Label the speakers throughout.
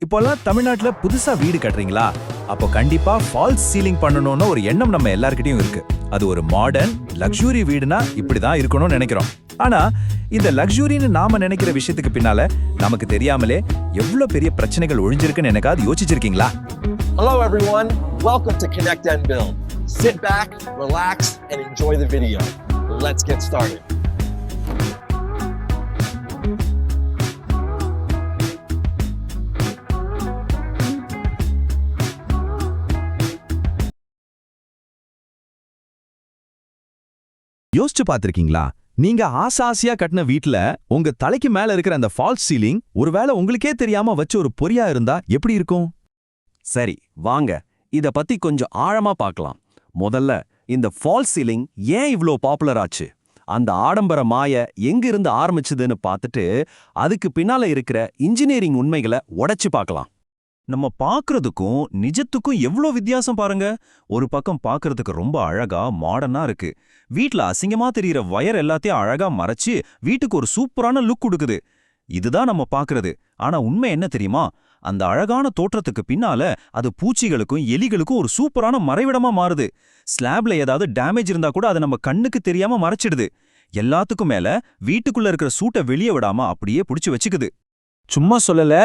Speaker 1: இப்போல்லாம் தமிழ்நாட்டுல புதுசா வீடு கட்டுறீங்களா? அப்போ கண்டிப்பா ஃபால்ஸ் சீலிங் பண்ணணும்னு ஒரு எண்ணம் நம்ம எல்லார்கிட்டயும் இருக்கு. அது ஒரு மாடர்ன் லக்ஸுரி வீடுனா இப்படிதான் இருக்கணும்னு நினைக்கிறோம். ஆனா இந்த லக்ஸுரின்னு நாம நினைக்கிற விஷயத்துக்கு பின்னால நமக்கு தெரியாமலே எவ்வளவு பெரிய பிரச்சனைகள் ஒளிஞ்சிருக்குன்னு எனக்காவது யோசிச்சிருக்கீங்களா?
Speaker 2: Hello everyone, welcome to Connect and Build. Sit back, relax and enjoy the video. Let's get started.
Speaker 1: யோசிச்சு பார்த்திருக்கீங்களா? நீங்க ஆசாசியா கட்டின வீட்ல உங்க தலைக்கு மேல இருக்கிற அந்த ஃபால்ஸ் சீலிங் ஒருவேளை உங்களுக்கே தெரியாம வச்ச ஒரு பொறியா இருந்தா எப்படி இருக்கும்?
Speaker 3: சரி, வாங்க இத பத்தி கொஞ்சம் ஆழமா பார்க்கலாம். முதல்ல இந்த ஃபால்ஸ் சீலிங் ஏன் இவ்ளோ பாப்புலர் ஆச்சு? அந்த ஆடம்பர மாய எங்க இருந்து ஆரம்பிச்சதுன்னு பார்த்துட்டு அதுக்கு பின்னால இருக்கிற இன்ஜினியரிங் உண்மைகளை உடைச்சு பார்க்கலாம்.
Speaker 4: நம்ம பார்க்கறதுக்கும் நிஜத்துக்கும் எவ்வளோ வித்தியாசம் பாருங்க. ஒரு பக்கம் பார்க்கறதுக்கு ரொம்ப அழகா மாடர்னா இருக்கு. வீட்ல அசிங்கமா தெரியிற வயர் எல்லாத்தையும் அழகா மறைச்சு வீட்டுக்கு ஒரு சூப்பரான லுக் கொடுக்குது. இதுதான் நம்ம பார்க்கறது. ஆனா உண்மை என்ன தெரியுமா? அந்த அழகான தோற்றத்துக்கு பின்னால அது பூச்சிகளுக்கும் எலிகளுக்கும் ஒரு சூப்பரான மறைவிடமா மாறுது. ஸ்லாப்ல ஏதாவது டேமேஜ் இருந்தா கூட அதை நம்ம கண்ணுக்கு தெரியாம மறைச்சிடுது. எல்லாத்துக்கும் மேல வீட்டுக்குள்ள இருக்கிற சூட்டை வெளியே விடாம அப்படியே புடிச்சு வச்சுக்குது.
Speaker 5: சும்மா சொல்லல,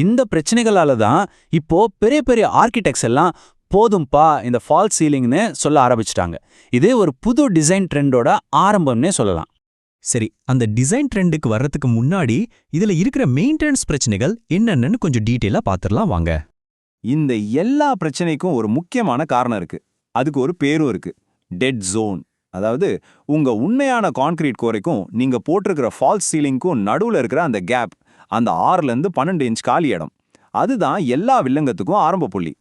Speaker 5: இந்த பிரச்சனைகளால தான் இப்போ பெரிய பெரிய ஆர்கிடெக்ட்ஸ் எல்லாம் போதும்பா இந்த ஃபால்ஸ் சீலிங்னு சொல்ல ஆரம்பிச்சிட்டாங்க. இதே ஒரு புது டிசைன் ட்ரெண்டோட ஆரம்பம்னே சொல்லலாம்.
Speaker 4: சரி, அந்த டிசைன் ட்ரெண்டுக்கு வர்றதுக்கு முன்னாடி இதுல இருக்கிற மெயின்டெனன்ஸ் பிரச்சனைகள் என்னென்னு கொஞ்சம் டீட்டெயிலா பார்த்துடலாம் வாங்க.
Speaker 3: இந்த எல்லா பிரச்சனைக்கும் ஒரு முக்கியமான காரணம் இருக்கு. அதுக்கு ஒரு பேரும் இருக்கு, டெட் ஜோன். அதாவது உங்க உண்மையான கான்கிரீட் கோரைக்கும் நீங்க போட்டிருக்கிற ஃபால்ஸ் சீலிங்க்கும் நடுவுல இருக்கிற அந்த கேப், அந்த 6லேருந்து 12 இன்ச் காலி இடம். அதுதான் எல்லா வில்லங்கத்துக்கும் ஆரம்ப புள்ளி.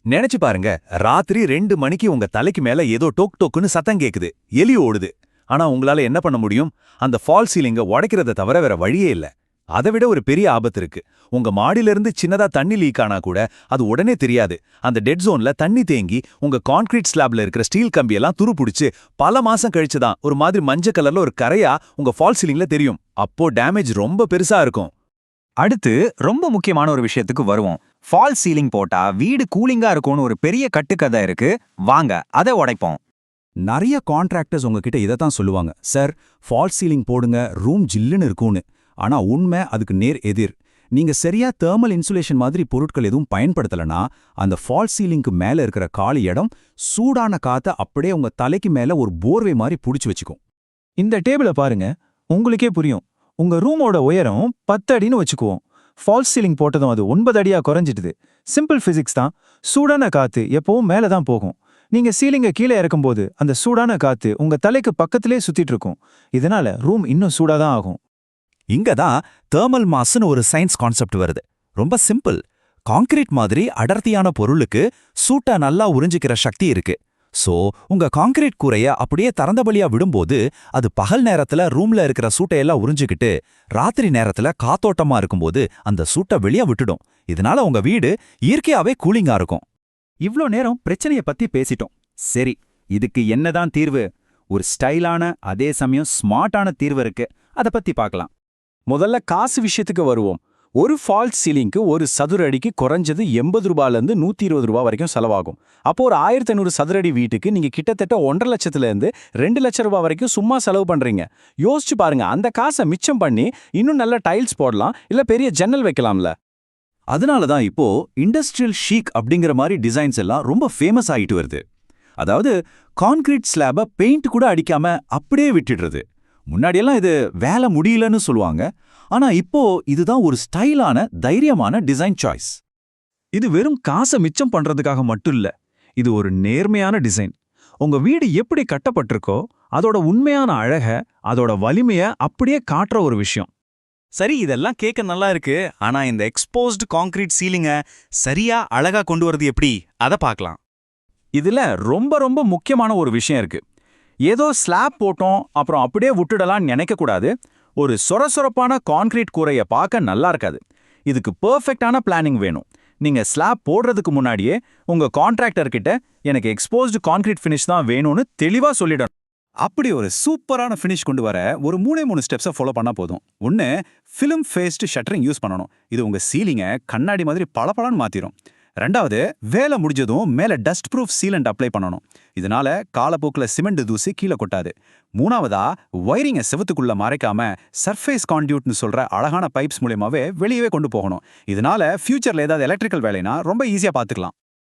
Speaker 1: நினைச்சு பாருங்க, ராத்திரி 2 மணிக்கு உங்க தலைக்கு மேல ஏதோ டோக் டோக்குன்னு சத்தம் கேக்குது, எலி ஓடுது. ஆனா உங்களால என்ன பண்ண முடியும்? அந்த ஃபால்ஸ் சீலிங்க உடைக்கிறத தவிர வேற வழியே இல்ல. அதை விட ஒரு பெரிய ஆபத்து இருக்கு. உங்க மாடியிலிருந்து சின்னதா தண்ணி லீக் ஆனா கூட அது உடனே தெரியாது. அந்த டெட் ஜோன்ல தண்ணி தேங்கி உங்க கான்கிரீட் ஸ்லாப்ல இருக்கிற ஸ்டீல் கம்பியெல்லாம் துரு பிடிச்சு பல மாசம் கழிச்சுதான் ஒரு மாதிரி மஞ்சள் கலர்ல ஒரு கரையா உங்க ஃபால்ஸ் சீலிங்ல தெரியும். அப்போ டேமேஜ் ரொம்ப பெருசா இருக்கும்.
Speaker 6: அடுத்து ரொம்ப முக்கியமான ஒரு விஷயத்துக்கு வருவோம். ஃபால்ஸ் சீலிங் போட்டா வீடு கூலிங்கா இருக்கும்னு ஒரு பெரிய கட்டுக்கதை இருக்கு. வாங்க அதை உடைப்போம்.
Speaker 1: நிறைய கான்ட்ராக்டர்ஸ் உங்ககிட்ட இதைத்தான் சொல்லுவாங்க, சார் ஃபால்ஸ் சீலிங் போடுங்க, ரூம் ஜில்லுன்னு இருக்கும்னு. ஆனா உண்மை அதுக்கு நேர் எதிர். நீங்க சரியா தெர்மல் இன்சுலேஷன் மாதிரி பொருட்கள் எதுவும் பயன்படுத்தலனா அந்த ஃபால்ஸ் சீலிங்க்கு மேல இருக்கிற காலி இடம் சூடான காத்த அப்படியே உங்க தலைக்கு மேல ஒரு போர்வை மாதிரி புடிச்சு வச்சுக்கும்.
Speaker 7: இந்த டேபிள பாருங்க, உங்களுக்கே புரியும். உங்க ரூமோட உயரம் 10 அடின்னு வச்சுக்குவோம். ஃபால்ஸ் சீலிங் போட்டதும் அது 9 அடியா குறைஞ்சிடுது. சிம்பிள் பிசிக்ஸ் தான். சூடான காத்து எப்பவும் மேல தான் போகும். நீங்க சீலிங்க கீழே இறக்கும்போது அந்த சூடான காத்து உங்க தலைக்கு பக்கத்திலே சுத்திட்டு இருக்கும். இதனால ரூம் இன்னும் சூடாதான் ஆகும்.
Speaker 1: இங்கதான் தெர்மல் மாஸ்னு ஒரு சயின்ஸ் கான்செப்ட் வருது. ரொம்ப சிம்பிள். கான்கிரீட் மாதிரி அடர்த்தியான பொருளுக்கு சூட்டை நல்லா உறிஞ்சிக்கிற சக்தி இருக்கு. சோ உங்க கான்கிரீட் கூரைய அப்படியே திறந்தபடியா விடும்போது அது பகல் நேரத்துல ரூம்ல இருக்கிற சூட்டையெல்லாம் உறிஞ்சிக்கிட்டு ராத்திரி நேரத்துல காத்தோட்டமா இருக்கும்போது அந்த சூட்டை வெளியே விட்டுடும். இதனால உங்க வீடு இயற்கையாவே கூலிங்கா இருக்கும்.
Speaker 5: இவ்ளோ நேரம் பிரச்சனைய பத்தி பேசிட்டோம். சரி, இதுக்கு என்னதான் தீர்வு? ஒரு ஸ்டைலான அதே சமயம் ஸ்மார்ட்டான தீர்வு இருக்கு. அதை பத்தி பார்க்கலாம். முதல்ல காசு விஷயத்துக்கு வருவோம். ஒரு ஃபால்ஸ் சீலிங்க்கு ஒரு சதுர அடிக்கு குறைஞ்சது 80 ரூபாயிலிருந்து 120 ரூபா வரைக்கும் செலவாகும். அப்போ ஒரு 1500 சதுரடி வீட்டுக்கு நீங்க கிட்டத்தட்ட 1.5 லட்சத்திலிருந்து 2 லட்சம் ரூபாய் வரைக்கும் சும்மா செலவு பண்றீங்க. யோசிச்சு பாருங்க, அந்த காசை மிச்சம் பண்ணி இன்னும் நல்ல டைல்ஸ் போடலாம், இல்ல பெரிய ஜன்னல் வைக்கலாம்ல.
Speaker 1: அதனாலதான் இப்போ இண்டஸ்ட்ரியல் ஷீக் அப்படிங்கிற மாதிரி டிசைன்ஸ் எல்லாம் ரொம்ப ஃபேமஸ் ஆயிட்டு வருது. அதாவது கான்கிரீட் ஸ்லாப பெயிண்ட் கூட அடிக்காம அப்படியே விட்டுடுறது. முன்னாடியெல்லாம் இது வேலை முடியலன்னு சொல்லுவாங்க. ஆனா இப்போ இதுதான் ஒரு ஸ்டைலான தைரியமான டிசைன் சாய்ஸ்.
Speaker 7: இது வெறும் காசை மிச்சம் பண்றதுக்காக மட்டும் இல்ல. இது ஒரு நேர்மையான டிசைன். உங்க வீடு எப்படி கட்டப்பட்டிருக்கோ அதோட உண்மையான அழக, அதோட வலிமைய அப்படியே காட்டுற ஒரு விஷயம்.
Speaker 4: சரி, இதெல்லாம் கேட்க நல்லா இருக்கு. ஆனா இந்த எக்ஸ்போஸ்டு கான்கிரீட் சீலிங்க சரியா அழகா கொண்டு வரது எப்படி, அதை பார்க்கலாம்.
Speaker 5: இதுல ரொம்ப ரொம்ப முக்கியமான ஒரு விஷயம் இருக்கு. ஏதோ ஸ்லாப் போட்டோம் அப்புறம் அப்படியே விட்டுடலாம்னு நினைக்கக்கூடாது. ஒரு சொரசொரப்பான கான்கிரீட் கூரைய பார்க்க நல்லா இருக்காது. இதுக்கு பெர்ஃபெக்டான பிளானிங் வேணும். நீங்க ஸ்லாப் போடுறதுக்கு முன்னாடியே உங்க கான்ட்ராக்டர் கிட்ட எனக்கு எக்ஸ்போஸ்டு கான்கிரீட் ஃபினிஷ் தான் வேணும்னு தெளிவா சொல்லிடணும். அப்படி ஒரு சூப்பரான ஃபினிஷ் கொண்டு வர ஒரு 3 ஸ்டெப்ஸை ஃபாலோ பண்ணா போதும். ஒன்று, ஃபிலிம் ஃபேஸ்ட் ஷட்டரிங் யூஸ் பண்ணணும். இது உங்க சீலிங்கை கண்ணாடி மாதிரி பளபளன்னு மாத்திரும். ரெண்டாவது, வேலை முடிஞ்சதும் மேல டஸ்ட் ப்ரூஃப் சீலண்ட் அப்ளை பண்ணணும். இதனால காலப்போக்கில் சிமெண்ட் தூசி கீழே கொட்டாது. மூணாவதா, ஒயரிங்கை செவத்துக்குள்ள மறைக்காம சர்ஃபேஸ் கான்டியூட்னு சொல்ற அழகான பைப்ஸ் மூலியமாவே வெளியவே கொண்டு போகணும். இதனால ஃபியூச்சர்ல ஏதாவது எலக்ட்ரிக்கல் வேலைனா ரொம்ப ஈஸியா பார்த்துக்கலாம்.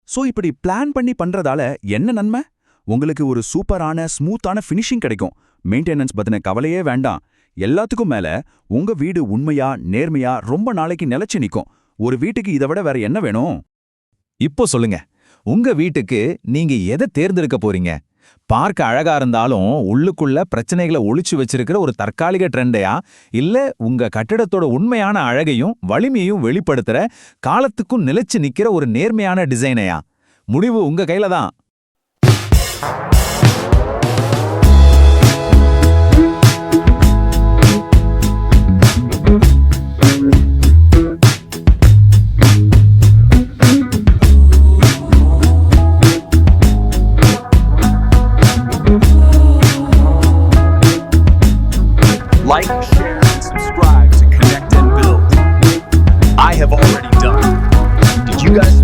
Speaker 1: சோ இப்படி பிளான் பண்ணி பண்றதால என்ன நன்மை? உங்களுக்கு ஒரு சூப்பரான ஸ்மூத்தான ஃபினிஷிங் கிடைக்கும். மெயின்டெனன்ஸ் பத்தின கவலையே வேண்டாம். எல்லாத்துக்கும் மேல உங்க வீடு உண்மையா நேர்மையா ரொம்ப நாளைக்கு நிலைச்சு நிக்கும். ஒரு வீட்டுக்கு இதை விட வேற என்ன வேணும்?
Speaker 3: இப்போ சொல்லுங்க, உங்க வீட்டுக்கு நீங்க எதை தேர்ந்தெடுக்க போறீங்க? பார்க்க அழகா இருந்தாலும் உள்ளுக்குள்ள பிரச்சனைகளை ஒளிச்சு வச்சிருக்கிற ஒரு தற்காலிக ட்ரெண்டையா, இல்ல உங்க கட்டிடத்தோட உண்மையான அழகையும் வலிமையையும் வெளிப்படுத்துற காலத்துக்கும் நிலைச்சு நிக்கிற ஒரு நேர்மையான டிசைனையா? முடிவு உங்க கையில தான்.
Speaker 2: Like, share, and subscribe to Connect and Build. I have already done. Did you guys